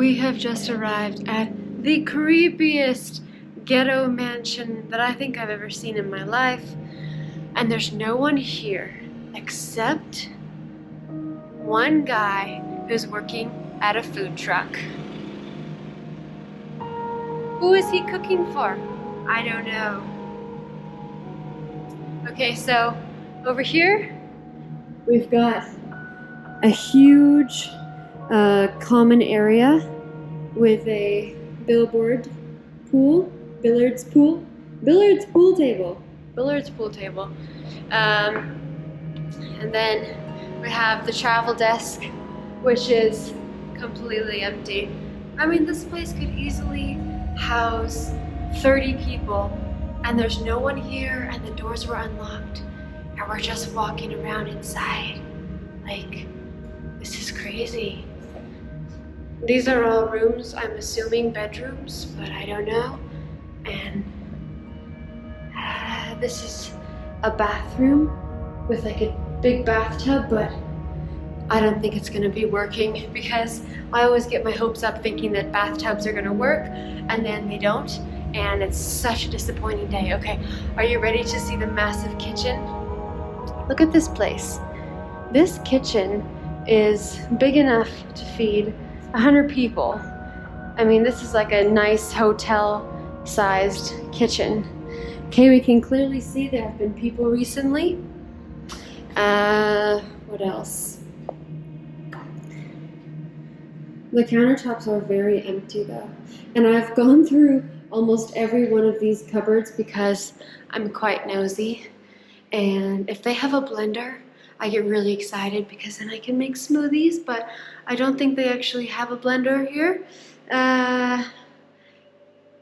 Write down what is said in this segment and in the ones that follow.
We have just arrived at the creepiest ghetto mansion that I think I've ever seen in my life. And there's no one here except one guy who's working at a food truck. Who is he cooking for? I don't know. Okay, so over here we've got a huge common area with a billiards pool table. And then we have the travel desk, which is completely empty. I mean, this place could easily house 30 people, and there's no one here, and the doors were unlocked, and we're just walking around inside. Like, this is crazy. These are all rooms, I'm assuming bedrooms, but I don't know. And this is a bathroom with like a big bathtub, but I don't think it's gonna be working because I always get my hopes up thinking that bathtubs are gonna work and then they don't, and it's such a disappointing day. Okay, are you ready to see the massive kitchen? Look at this place. This kitchen is big enough to feed 100 people. I mean, this is like a nice hotel-sized kitchen. Okay, we can clearly see there have been people recently. What else? The countertops are very empty though. And I've gone through almost every one of these cupboards because I'm quite nosy. And if they have a blender, I get really excited because then I can make smoothies, but I don't think they actually have a blender here.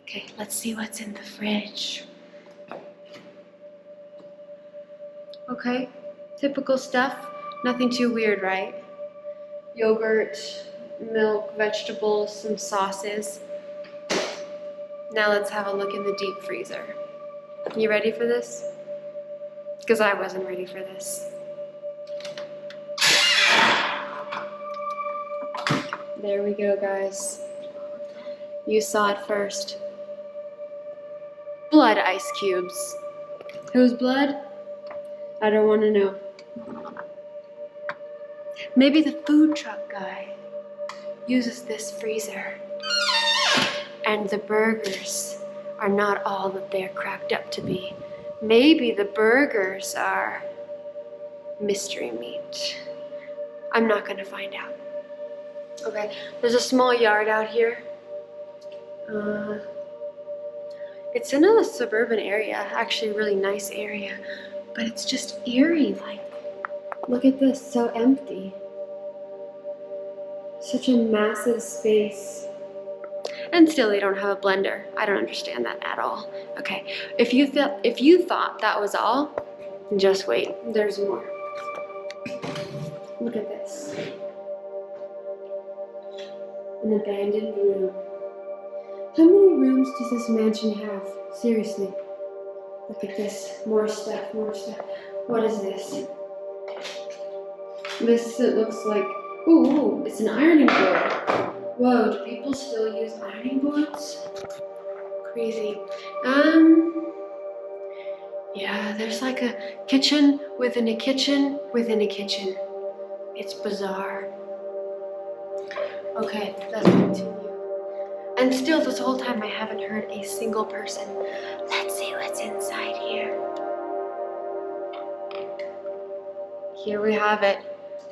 Okay, let's see what's in the fridge. Okay, typical stuff, nothing too weird, right? Yogurt, milk, vegetables, some sauces. Now let's have a look in the deep freezer. You ready for this? Because I wasn't ready for this. There we go, guys. You saw it first. Blood ice cubes. Whose blood? I don't want to know. Maybe the food truck guy uses this freezer and the burgers are not all that they're cracked up to be. Maybe the burgers are mystery meat. I'm not gonna find out. Okay, there's a small yard out here. It's in a suburban area, actually a really nice area, but it's just eerie. Like, look at this, so empty. Such a massive space. And still they don't have a blender. I don't understand that at all. Okay, if you thought that was all, just wait, there's more. Look at this. An abandoned room. How many rooms does this mansion have? Seriously. Look at this. More stuff, more stuff. What is this? This, it looks like, ooh, it's an ironing board. Whoa, do people still use ironing boards? Crazy. Yeah, there's like a kitchen within a kitchen within a kitchen. It's bizarre. Okay, let's continue. And still, this whole time I haven't heard a single person. Let's see what's inside here. Here we have it.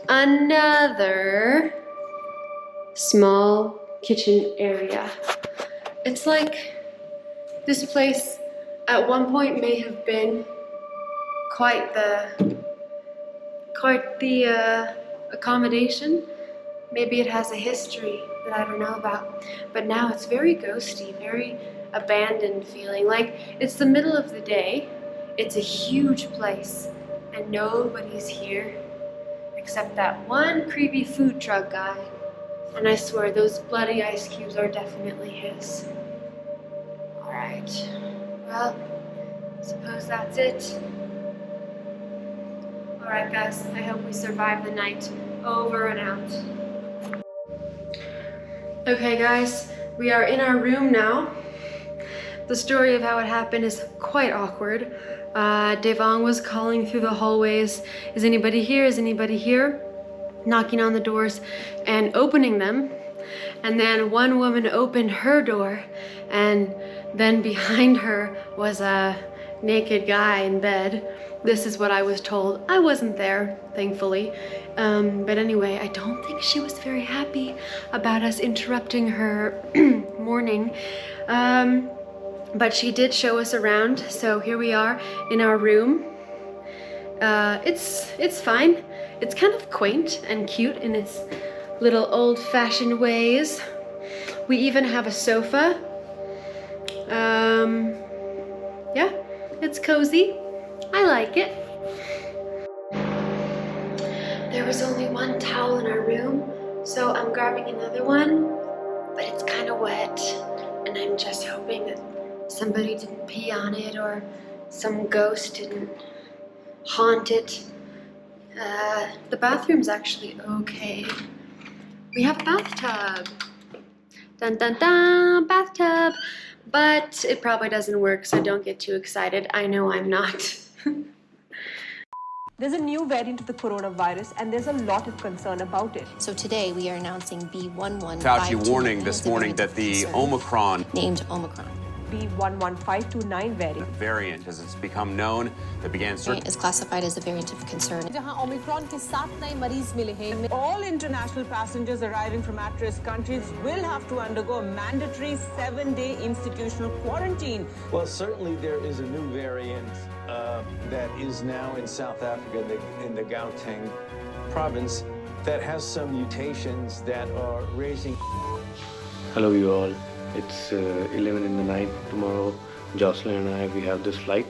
Another small kitchen area. It's like this place at one point may have been quite the accommodation. Maybe it has a history that I don't know about, but now it's very ghosty, very abandoned feeling. Like it's the middle of the day, it's a huge place, and nobody's here except that one creepy food truck guy. And I swear those bloody ice cubes are definitely his. Alright, well, suppose that's it. Alright guys, I hope we survive the night. Over and out. Okay guys, we are in our room now. The story of how it happened is quite awkward. Devang was calling through the hallways, is anybody here, is anybody here? Knocking on the doors and opening them. And then one woman opened her door, and then behind her was a naked guy in bed. This is what I was told. I wasn't there, thankfully. But anyway, I don't think she was very happy about us interrupting her morning. But she did show us around, so here we are in our room. It's fine. It's kind of quaint and cute in its little old-fashioned ways. We even have a sofa. Yeah, it's cozy. I like it. There was only one towel in our room, so I'm grabbing another one, but it's kind of wet, and I'm just hoping that somebody didn't pee on it or some ghost didn't haunt it. The bathroom's actually okay. We have a bathtub. Dun dun dun, bathtub. But it probably doesn't work, so don't get too excited. I know I'm not. There's a new variant of the coronavirus, and there's a lot of concern about it. So today we are announcing B11529. Fauci warning this morning that the Omicron, named Omicron, B11529 variant, as it's become known, that began is classified as a variant of concern. Omicron ke 7 naye mareez mile hain. All international passengers arriving from at-risk countries will have to undergo a mandatory 7-day institutional quarantine. Well, certainly there is a new variant that is now in South Africa, in the Gauteng province, that has some mutations that are raising. Hello you all, it's 11 in the night. Tomorrow Jocelyn and I, we have this flight,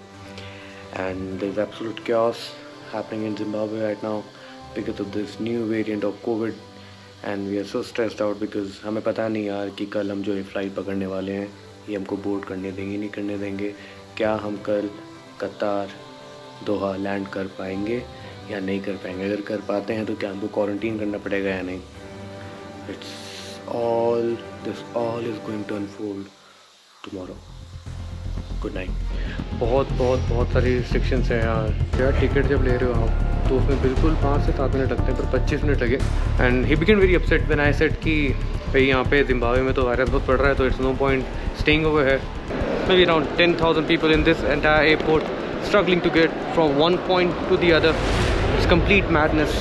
and there's absolute chaos happening in Zimbabwe right now because of this new variant of COVID, and we are so stressed out because हमें पता नहीं यार कि कल हम जो ये flight पकड़ने वाले हैं ये हमको बोर्ड करने देंगे नहीं करने देंगे, क्या हम कल कतार दोहा लैंड कर पाएंगे या नहीं कर पाएंगे, अगर कर पाते हैं तो क्या हमको क्वारंटीन करना पड़ेगा या नहीं. This all is going to unfold tomorrow. Good night. बहुत सारी रिस्ट्रिक्शंस हैं यार टिकट जब ले रहे हो आप तो उसमें बिल्कुल 5 से 7 मिनट लगते हैं, पर 25 मिनट लगे. And he begin very upset when I said कि भाई यहाँ पे जिम्बाब्वे में तो वायरस बहुत बढ़ रहा है, तो it's no point staying over है. Maybe around 10,000 people in this entire airport struggling to get from one point to the other. It's complete madness.